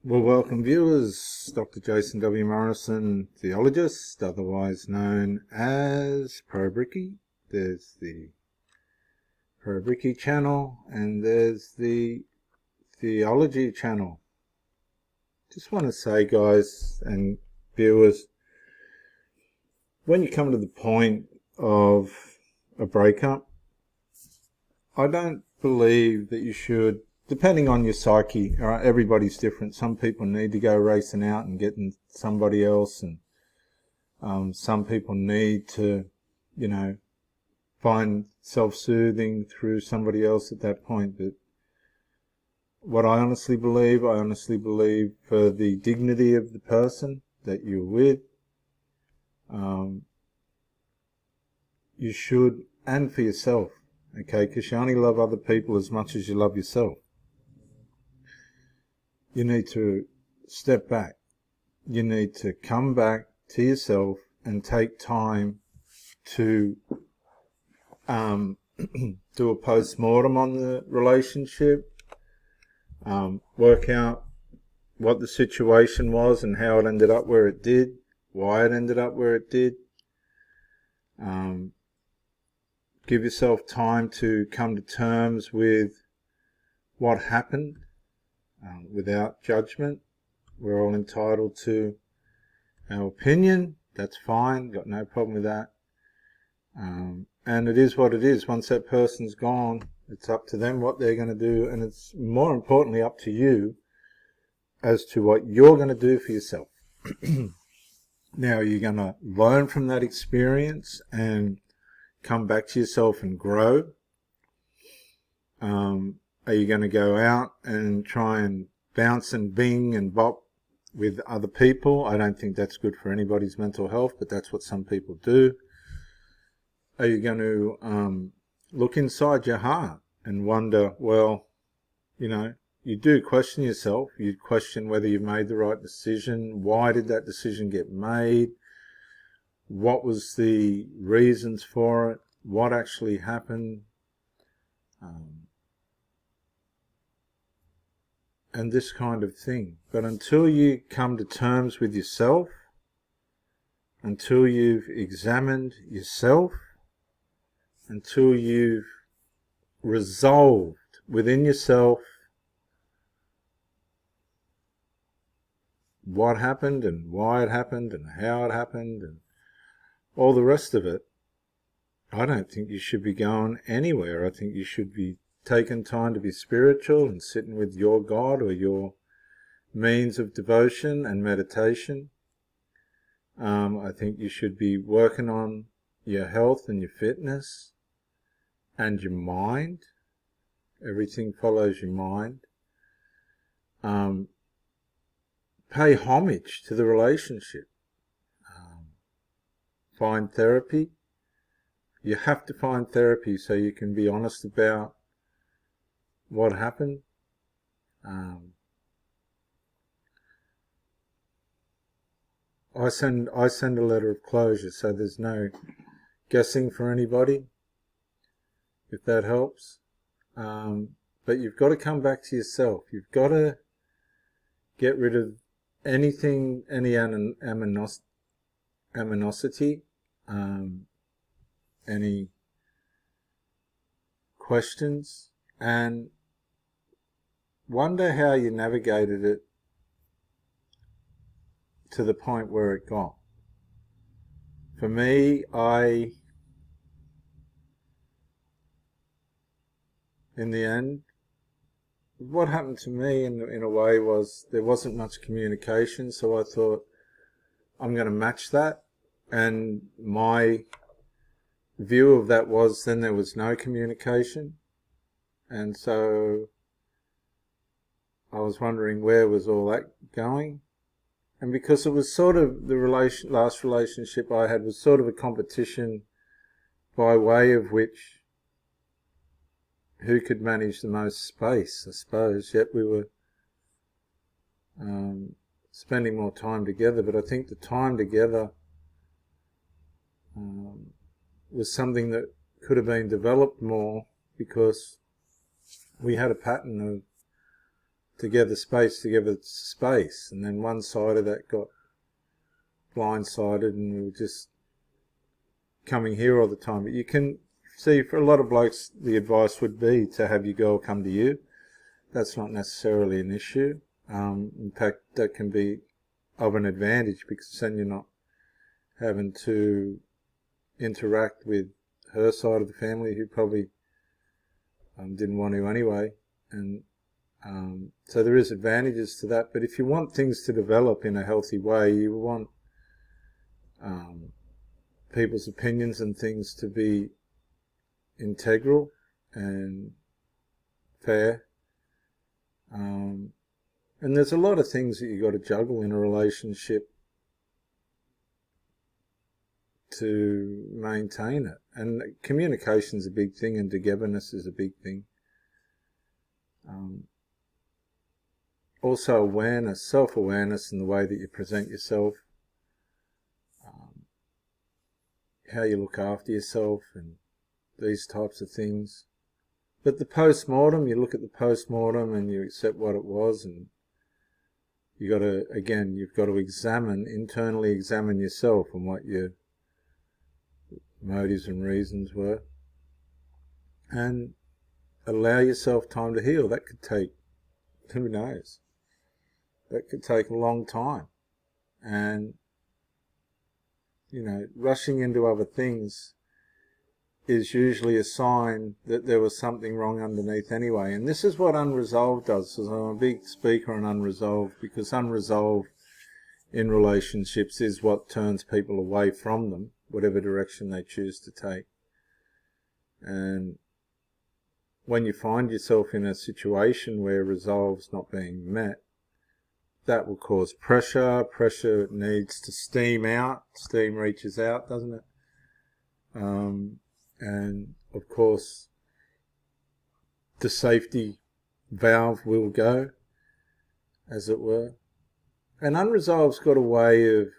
Well, welcome viewers. Dr. Jason W. Morrison, theologist, otherwise known as Pro-Bricky. There's the Pro-Bricky channel, and there's the Theology channel. Just want to say, guys and viewers, when you come to the point of a breakup, I don't believe that you should, depending on your psyche, all right, everybody's different. Some people need to go racing out and getting somebody else, and some people need to, find self-soothing through somebody else at that point. But what I honestly believe for the dignity of the person that you're with, you should, and for yourself, okay, because you only love other people as much as you love yourself. You need to step back. You need to come back to yourself and take time to do a post-mortem on the relationship, work out what the situation was and how it ended up where it did, why it ended up where it did. Give yourself time to come to terms with what happened without judgment. We're all entitled to our opinion. That's fine. Got no problem with that. And it is what it is. Once that person's gone, it's up to them what they're going to do. And it's more importantly up to you as to what you're going to do for yourself. Now, you're going to learn from that experience and come back to yourself and grow. Are you going to go out and try and bounce and bing and bop with other people? I don't think that's good for anybody's mental health, but that's what some people do. Are you going to look inside your heart and wonder, well, you do question yourself. You question whether you've made the right decision. Why did that decision get made? What was the reasons for it? What actually happened? And this kind of thing. But until you come to terms with yourself, until you've examined yourself, until you've resolved within yourself what happened and why it happened and how it happened and all the rest of it, I don't think you should be going anywhere. I think you should be taking time to be spiritual and sitting with your God or your means of devotion and meditation. I think you should be working on your health and your fitness and your mind. Everything follows your mind. Pay homage to the relationship. Find therapy. You have to find therapy so you can be honest about what happened. I send a letter of closure, so there's no guessing for anybody, if that helps. But you've got to come back to yourself. You've got to get rid of anything, any animosity, any questions, and wonder how you navigated it to the point where it got. For me, in the end, what happened to me in a way was there wasn't much communication, so I thought I'm going to match that, and my view of that was then there was no communication, and so I was wondering where was all that going. And because it was sort of the last relationship I had was sort of a competition by way of which who could manage the most space, I suppose. Yet we were spending more time together, but I think the time together was something that could have been developed more because we had a pattern together space, and then one side of that got blindsided, and we were just coming here all the time. But you can see, for a lot of blokes, the advice would be to have your girl come to you. That's not necessarily an issue. In fact, that can be of an advantage, because then you're not having to interact with her side of the family, who probably didn't want to anyway. And so there is advantages to that. But if you want things to develop in a healthy way, you want people's opinions and things to be integral and fair. And there's a lot of things that you got to juggle in a relationship to maintain it. And communication's a big thing, and togetherness is a big thing. Also awareness, self-awareness in the way that you present yourself, how you look after yourself, and these types of things. But the post-mortem, you look at the post-mortem and you accept what it was, and you got to, again, you've got to internally examine yourself and what your motives and reasons were, and allow yourself time to heal. That could take, who knows, that could take a long time. And, you know, rushing into other things is usually a sign that there was something wrong underneath anyway. And this is what unresolved does. So I'm a big speaker on unresolved, because unresolved in relationships is what turns people away from them, whatever direction they choose to take. And when you find yourself in a situation where resolve's not being met, that will cause pressure. Pressure needs to steam out. Steam reaches out, doesn't it? And of course, the safety valve will go, as it were. And unresolved's got a way of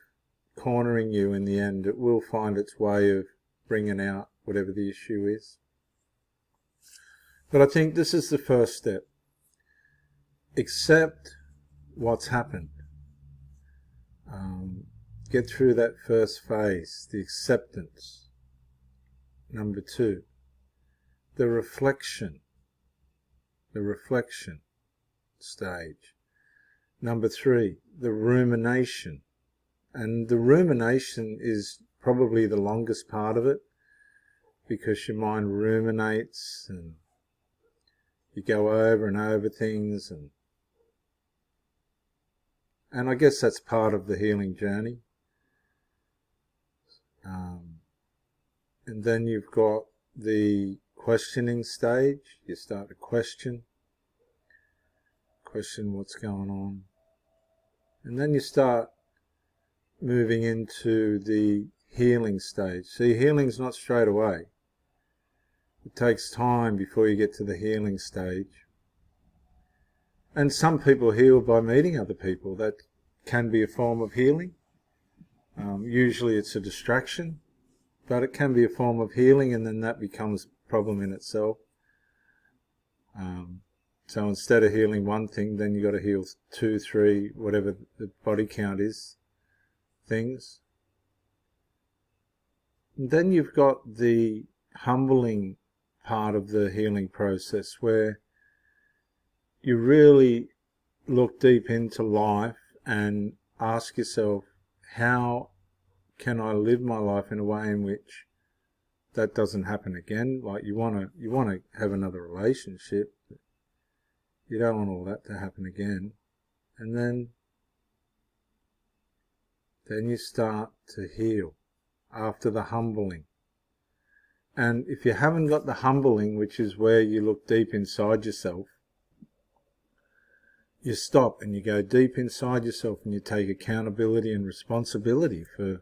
cornering you in the end. It will find its way of bringing out whatever the issue is. But I think this is the first step. Accept what's happened. Get through that first phase, the acceptance. Number 2, the reflection stage. Number 3, the rumination. And the rumination is probably the longest part of it, because your mind ruminates and you go over and over things, and I guess that's part of the healing journey. And then you've got the questioning stage. You start to question what's going on. And then you start moving into the healing stage. See, healing's not straight away. It takes time before you get to the healing stage. And some people heal by meeting other people. That can be a form of healing. Usually it's a distraction, but it can be a form of healing, and then that becomes a problem in itself. So instead of healing one thing, then you got to heal 2, 3, whatever the body count is, things. And then you've got the humbling part of the healing process, where you really look deep into life and ask yourself, how can I live my life in a way in which that doesn't happen again? Like, you want to have another relationship, but you don't want all that to happen again. And then you start to heal after the humbling. And if you haven't got the humbling, which is where you look deep inside yourself, you stop and you go deep inside yourself and you take accountability and responsibility for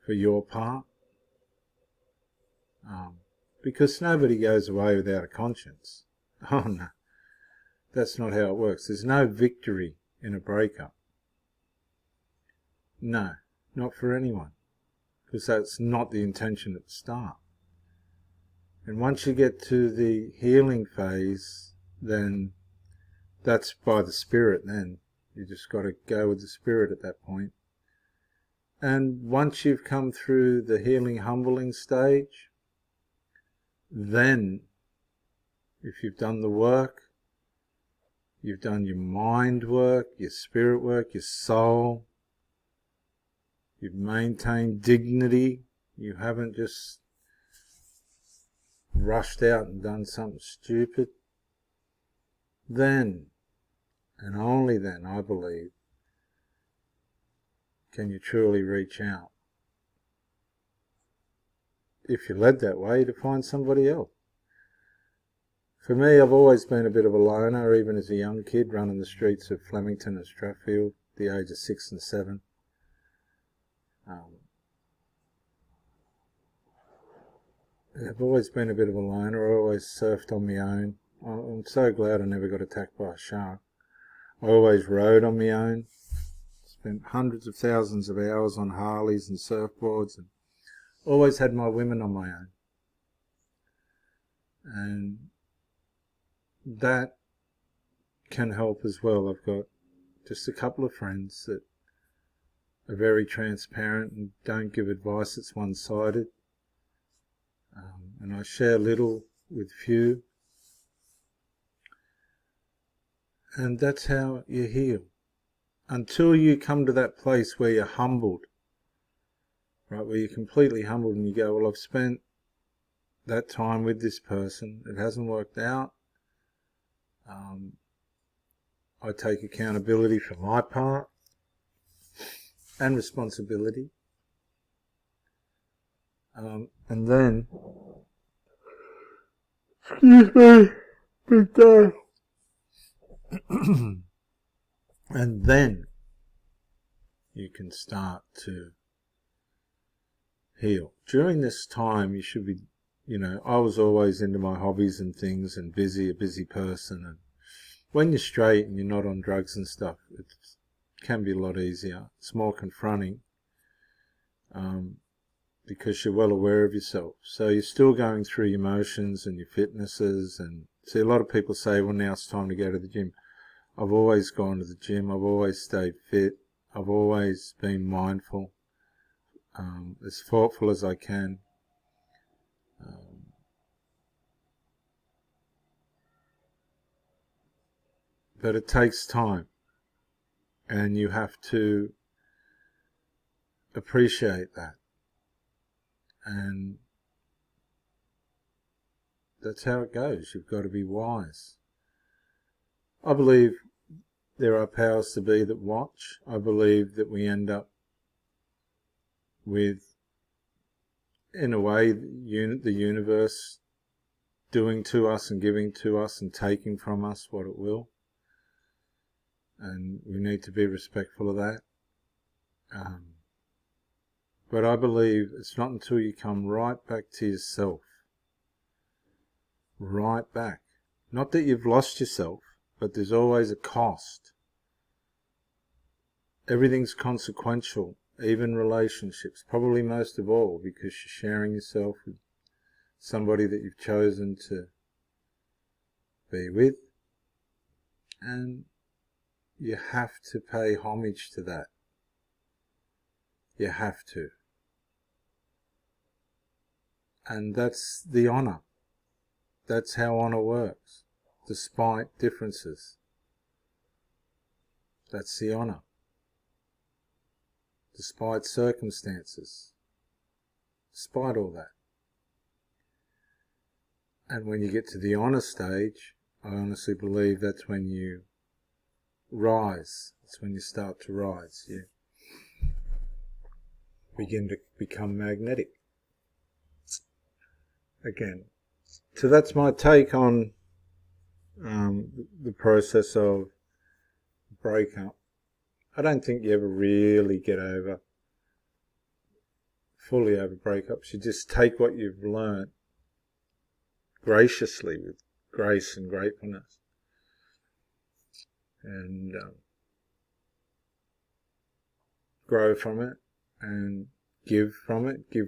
your part. Because nobody goes away without a conscience. Oh no, that's not how it works. There's no victory in a breakup. No, not for anyone. Because that's not the intention at the start. And once you get to the healing phase, then That's by the Spirit then. You just got to go with the Spirit at that point. And once you've come through the healing, humbling stage, then if you've done the work, you've done your mind work, your spirit work, your soul, you've maintained dignity, you haven't just rushed out and done something stupid, then, and only then, I believe, can you truly reach out, if you're led that way, to find somebody else. For me, I've always been a bit of a loner, even as a young kid running the streets of Flemington and Strathfield, at the age of 6 and 7. I've always been a bit of a loner. I always surfed on my own. I'm so glad I never got attacked by a shark. I always rode on my own. Spent hundreds of thousands of hours on Harleys and surfboards, and always had my women on my own. And that can help as well. I've got just a couple of friends that are very transparent and don't give advice that's one-sided. And I share little with few. And that's how you heal. Until you come to that place where you're humbled, right, where you're completely humbled and you go, well, I've spent that time with this person, it hasn't worked out. I take accountability for my part and responsibility. And then, excuse me, big day. And then you can start to heal. During this time, you should be, I was always into my hobbies and things and a busy person. And when you're straight and you're not on drugs and stuff, it can be a lot easier. It's more confronting because you're well aware of yourself. So you're still going through your motions and your fitnesses. And see, a lot of people say, well, now it's time to go to the gym. I've always gone to the gym. I've always stayed fit. I've always been mindful, as thoughtful as I can. But it takes time, and you have to appreciate that. And that's how it goes. You've got to be wise. I believe there are powers to be that watch. I believe that we end up with, in a way, the universe doing to us and giving to us and taking from us what it will. And we need to be respectful of that. But I believe it's not until you come right back to yourself, right back. Not that you've lost yourself, but there's always a cost. Everything's consequential, even relationships, probably most of all, because you're sharing yourself with somebody that you've chosen to be with. And you have to pay homage to that. You have to. And that's the honour. That's how honour works, despite differences. That's the honour. Despite circumstances. Despite all that. And when you get to the honour stage, I honestly believe that's when you rise. That's when you start to rise. You begin to become magnetic. Again. So that's my take on the process of breakup. I don't think you ever really get fully over breakups. You just take what you've learnt graciously, with grace and gratefulness, and grow from it and give from it, give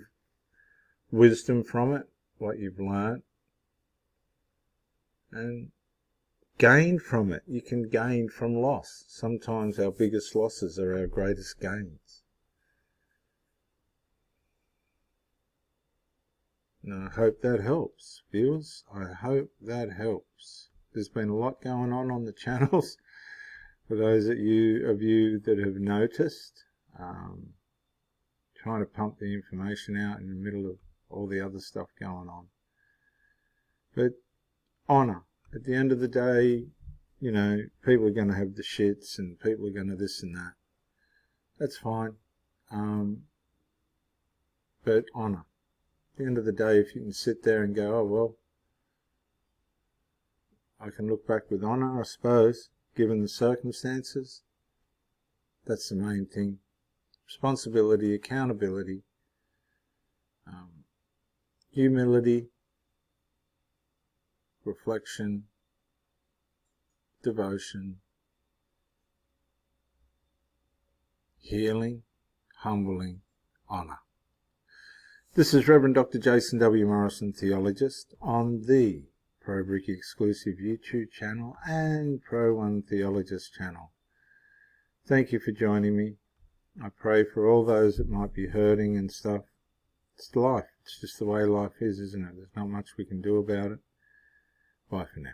wisdom from it, what you've learnt, and gain from it. You can gain from loss. Sometimes our biggest losses are our greatest gains. And I hope that helps, viewers. I hope that helps. There's been a lot going on the channels. For those of you that have noticed, trying to pump the information out in the middle of all the other stuff going on. But honour. At the end of the day, you know, people are going to have the shits and people are going to this and that. That's fine. But honour. At the end of the day, if you can sit there and go, oh, well, I can look back with honour, I suppose, given the circumstances. That's the main thing. Responsibility, accountability, humility, reflection, devotion, healing, humbling, honour. This is Reverend Dr. Jason W. Morrison, Theologist, on the Pro Bricky exclusive YouTube channel and Pro One Theologist channel. Thank you for joining me. I pray for all those that might be hurting and stuff. It's life. It's just the way life is, isn't it? There's not much we can do about it. Bye for now.